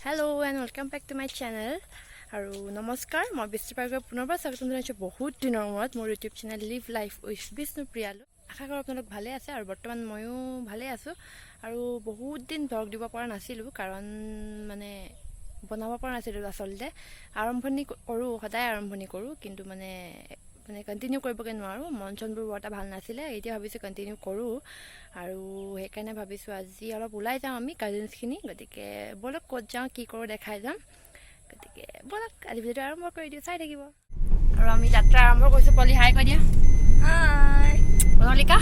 Hello and welcome back to my channel. আৰু নমস্কাৰ মই বিষ্ণুপ্ৰিয়াক পুনৰবাৰ স্বাগতম জনাইছো বহুত দিনৰ মূৰত মোৰ YouTube channel live life with Bishnupriya. আশা কৰোঁ আপোনালোক ভালে আছে আৰু বৰ্তমান ময়ো ভালে আছোঁ আৰু বহুত দিন ব্লগ দিব পৰা নাছিলোঁ কাৰণ মানে বনাব পৰা নাছিলোঁ। আচলতে আৰম্ভণি কৰোঁ, সদায় আৰম্ভণি কৰোঁ, কিন্তু মানে কণ্টিনিউ কৰিবগৈ নোৱাৰোঁ। মন চনবোৰ বৰ এটা ভাল নাছিলে। এতিয়া ভাবিছোঁ কণ্টিনিউ কৰোঁ আৰু সেইকাৰণে ভাবিছোঁ আজি অলপ ওলাই যাওঁ আমি কাজিনছখিনি। গতিকে ব'লক ক'ত যাওঁ কি কৰোঁ দেখাই যাম। গতিকে ব'লক আজি ভিডিঅ'টো আৰম্ভ কৰি দিওঁ, চাই থাকিব। আৰু আমি যাত্ৰা আৰম্ভ কৰিছোঁ। পলি হাই কৈ দিয়া। হাই প্ৰণলিকা।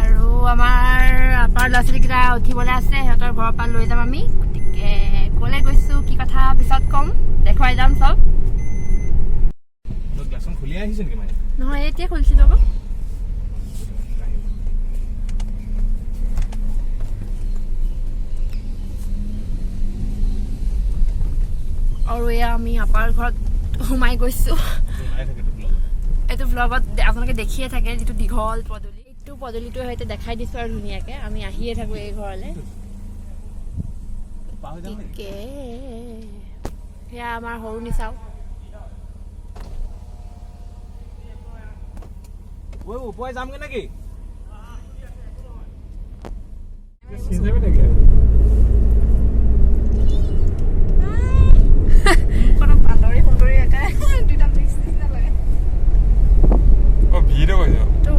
আৰু আমাৰ আপাৰ ল'ৰা ছোৱালীকেইটা উঠিবলৈ আছে, সিহঁতৰ ঘৰৰ পৰা লৈ যাম আমি। গতিকে ক'লে গৈছোঁ কি কথা পিছত ক'ম, দেখুৱাই যাম চব। নহয় এতিয়া খুলিছিলোঁ আকৌ। আৰু এয়া আমি আপাৰ ঘৰত সোমাই গৈছোঁ। এইটো ব্লগত আপোনালোকে দেখিয়ে থাকে, যিটো দীঘল পদূলি, এইটো পদূলিটোৰ সৈতে দেখাই দিছোঁ আৰু ধুনীয়াকৈ আমি আহিয়ে থাকোঁ এই ঘৰলৈ। গতিকে সেয়া আমাৰ সৰু নিচাও। যামগে নাকি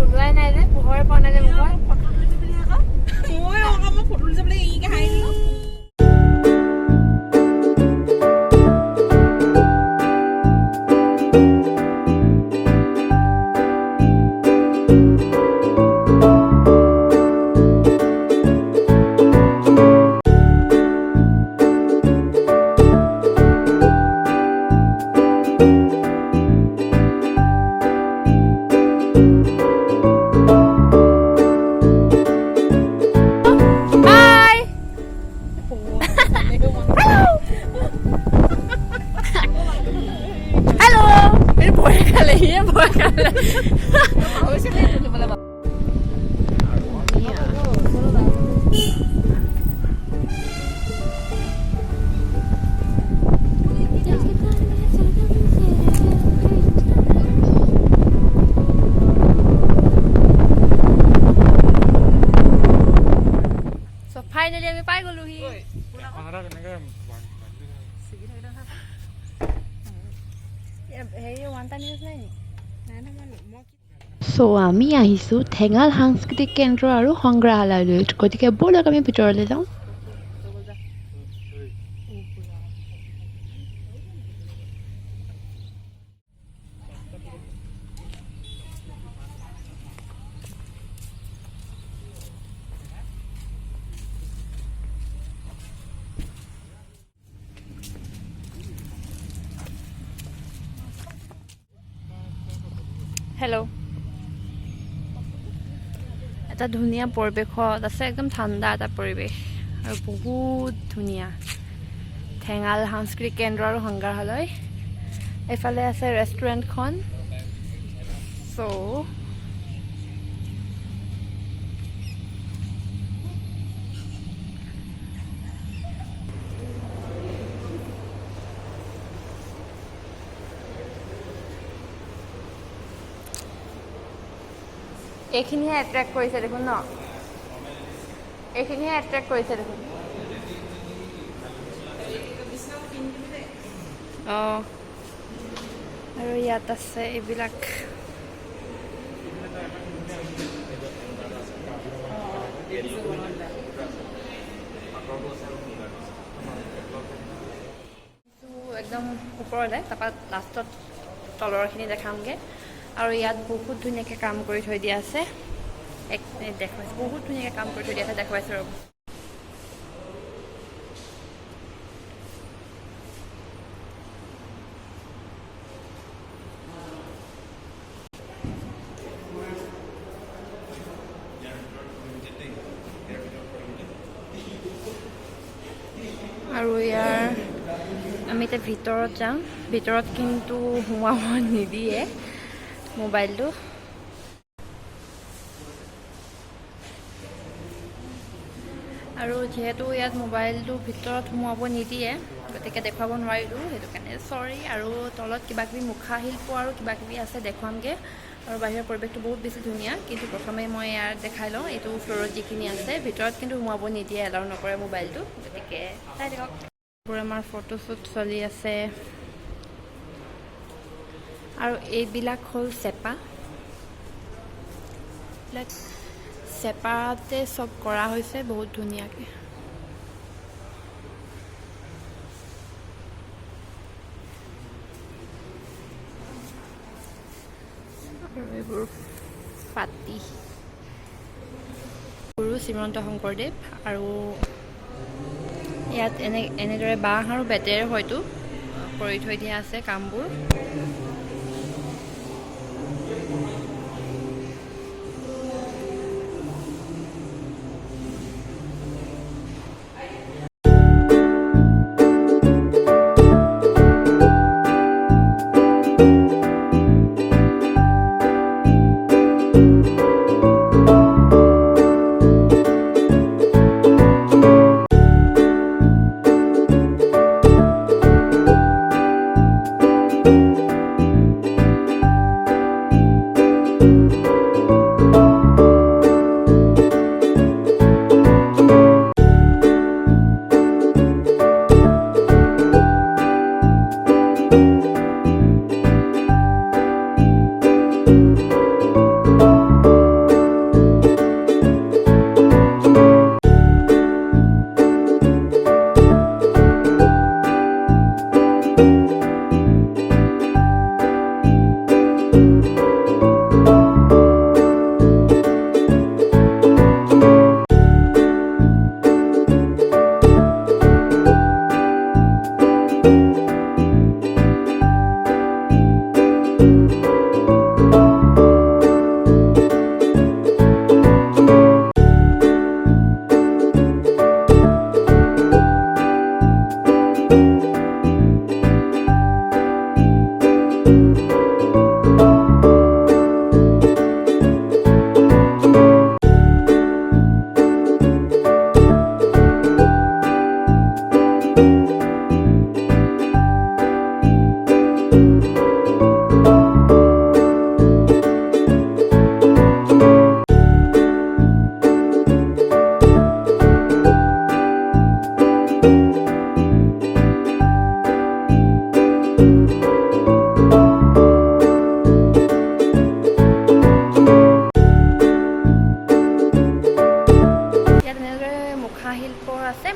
ওলোৱাই নাই যে, পোহৰে পোৱা নাই যে মুখত। ফাইনেলি আমি পাই গ'লোহি। আমি আহিছোঁ ঠেঙাল সাংস্কৃতিক কেন্দ্ৰ আৰু সংগ্ৰহালয়লৈ। গতিকে ব'লক আমি ভিতৰলৈ যাওঁ। হেল্ল', এটা ধুনীয়া পৰিৱেশত আছে, একদম ঠাণ্ডা এটা পৰিৱেশ আৰু বহুত ধুনীয়া। ঠেঙাল সাংস্কৃতিক কেন্দ্ৰ আৰু সংগ্ৰহালয়। এইফালে আছে ৰেষ্টুৰেণ্টখন। চ' এইখিনিহে এট্ৰেক্ট কৰিছে দেখোন ন, এইখিনিহে এট্ৰেক্ট কৰিছে দেখোন। অঁ, আৰু ইয়াত আছে এইবিলাক একদম ওপৰলৈ, তাৰপৰা লাষ্টত তলৰখিনি দেখামগৈ। আৰু ইয়াত বহুত ধুনীয়াকৈ কাম কৰি থৈ দিয়া আছে। এক মিনিট দেখুৱাইছোঁ, বহুত ধুনীয়াকৈ কাম কৰি থৈ দিয়া আছে, দেখুৱাইছোঁ ৰ'ব। আৰু ইয়াৰ আমি এতিয়া ভিতৰত যাম। ভিতৰত কিন্তু সোমাব নিদিয়ে মোবাইলটো। আৰু যিহেতু ইয়াত মোবাইলটো ভিতৰত সোমোৱাব নিদিয়ে গতিকে দেখুৱাব নোৱাৰিলোঁ, সেইটো কাৰণে চৰি। আৰু তলত কিবাকিবি মুখাশিল্প আৰু কিবাকিবি আছে, দেখুৱামগৈ। আৰু বাহিৰৰ পৰিৱেশটো বহুত বেছি ধুনীয়া, কিন্তু প্ৰথমে মই ইয়াত দেখাই লওঁ এইটো ফ্ল'ৰত যিখিনি আছে। ভিতৰত কিন্তু সোমাব নিদিয়ে, এলাউ নকৰে মোবাইলটো, গতিকে চাই থাকক। আমাৰ ফটোশ্বুট চলি আছে। আৰু এইবিলাক হ'ল চেপা, এইবিলাক চেপাতে চব কৰা হৈছে বহুত ধুনীয়াকৈ। আৰু এইবোৰ পাতি গুৰু শ্ৰীমন্ত শংকৰদেৱ। আৰু ইয়াত এনেদৰে বাঁহ আৰু বেতেৰে হয়তো কৰি থৈ দিয়া আছে কামবোৰ।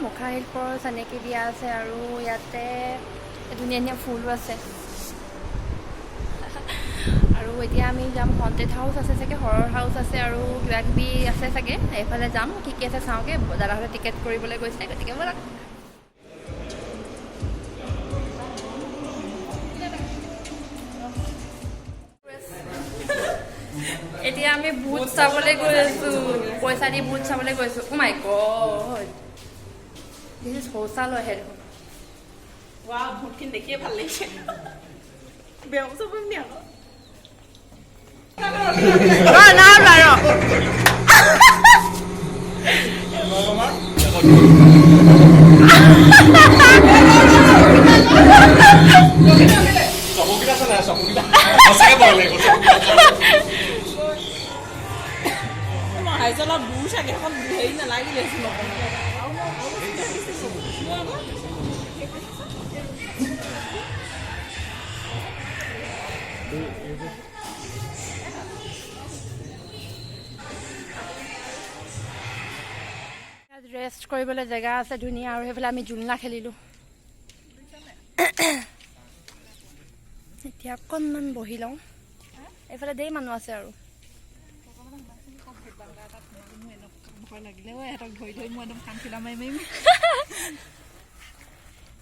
মুখাশিল্পৰ চানেকি দিয়া আছে। আৰু ইয়াতে ধুনীয়া ধুনীয়া ফুলো আছে। আৰু এতিয়া আমি যাম, হণ্টেড হাউচ আছে চাগে, হৰৰ হাউচ আছে আৰু কিবা কিবি আছে চাগে, এইফালে যাম। কি কি আছে চাওঁগৈ। দাদাহঁতে টিকেট কৰিবলৈ গৈছে, গতিকে ব'লক। এতিয়া আমি ভূত চাবলৈ গৈ আছোঁ, পইচা দি ভূত চাবলৈ গৈছোঁ। ও মাই গড, দিছ ইজ শৌচালয়হে দেখোন। ৱা ভূতখিনি দেখিয়ে ভাল লাগিছে। বেয়া চব নি আকৌ হাইজলত দূৰ চাগে এখন হেৰি নালাগিলে ৰেষ্ট কৰিবলৈ জেগা আছে ধুনীয়া। আৰু সেইফালে আমি জোলনা খেলিলোঁ। এতিয়া অকণমান বহি লওঁ। এইফালে ধেৰ মানুহ আছে। আৰু ভয় লাগিলে ইহঁতক ধৰি ধৰি মই একদম কাণখিলা মাৰি মাৰিম।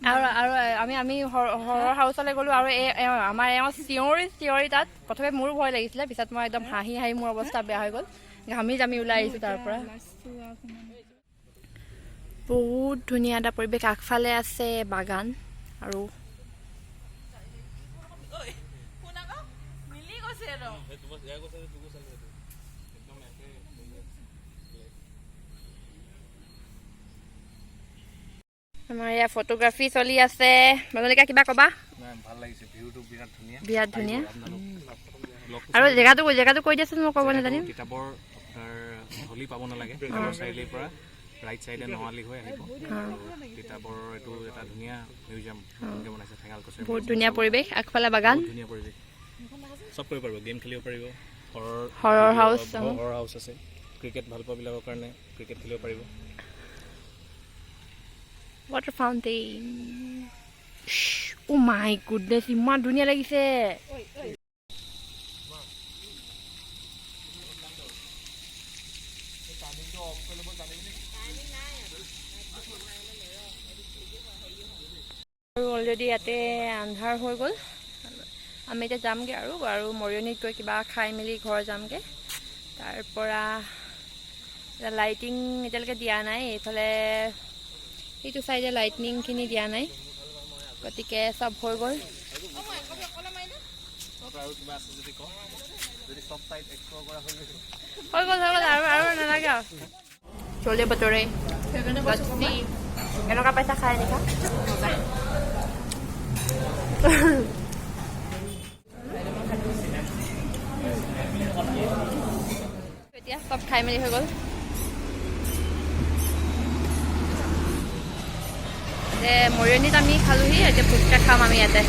আৰু আমি হৰৰ হাউচলৈ গ'লোঁ। আৰু আমাৰ চিঞৰি তাত প্ৰথমে মোৰো ভয় লাগিছিলে, পিছত মই একদম হাঁহি হাঁহি মোৰ অৱস্থা বেয়া হৈ গ'ল। ঘামি জামি ওলাই আহিছোঁ তাৰ পৰা। বহুত ধুনীয়া এটা পৰিৱেশ। আগফালে আছে বাগান। আৰু আমাৰ ইয়াৰ ফটোগ্ৰাফি চলি আছে মজলিকা কিবা ক'বা ভাল লাগিছে ভিউটো বিৰাট ধুনীয়া আৰু জেগাটো কৈ দিয়াচোন মই ক'ব নাজানিম কিতাপৰ হলি পাব নালাগে কিতাপৰ চাৰিআলিৰ পৰা ৰাইট চাইডে নৱালি হৈ আহিব কিতাপৰ এইটো এটা ধুনীয়া মিউজিয়াম বনাইছে ঠেঙাল কছাৰী বহুত ধুনীয়া পৰিৱেশ আগফালে বাগান ধুনীয়া পৰিৱেশ চব কৰিব পাৰিব গেম খেলিব পাৰিব হৰৰ হাউচ আছে ক্ৰিকেট ভাল পোৱাবিলাকৰ কাৰণে ক্ৰিকেট খেলিব পাৰিব ৱাটাৰ ফাউণ্টেইন ও মাই গুডনেছ ইমান ধুনীয়া লাগিছে অলৰেডি ইয়াতে আন্ধাৰ হৈ গ'ল আমি এতিয়া যামগৈ আৰু মৰিয়নিত গৈ কিবা খাই মেলি ঘৰ যামগৈ তাৰ পৰা লাইটিং এতিয়ালৈকে দিয়া নাই এইফালে এইটো চাইডে লাইটনিংখিনি দিয়া নাই গতিকে চব হৈ গ'ল আৰু নালাগে আৰু চলে বতৰে এনেকুৱা পইচা খাই দেখা এতিয়া চব খাই মেলি হৈ গ'ল মৰিয়নিত আমি খালোহি এতিয়া ফুচকা খাম আমি ইয়াতে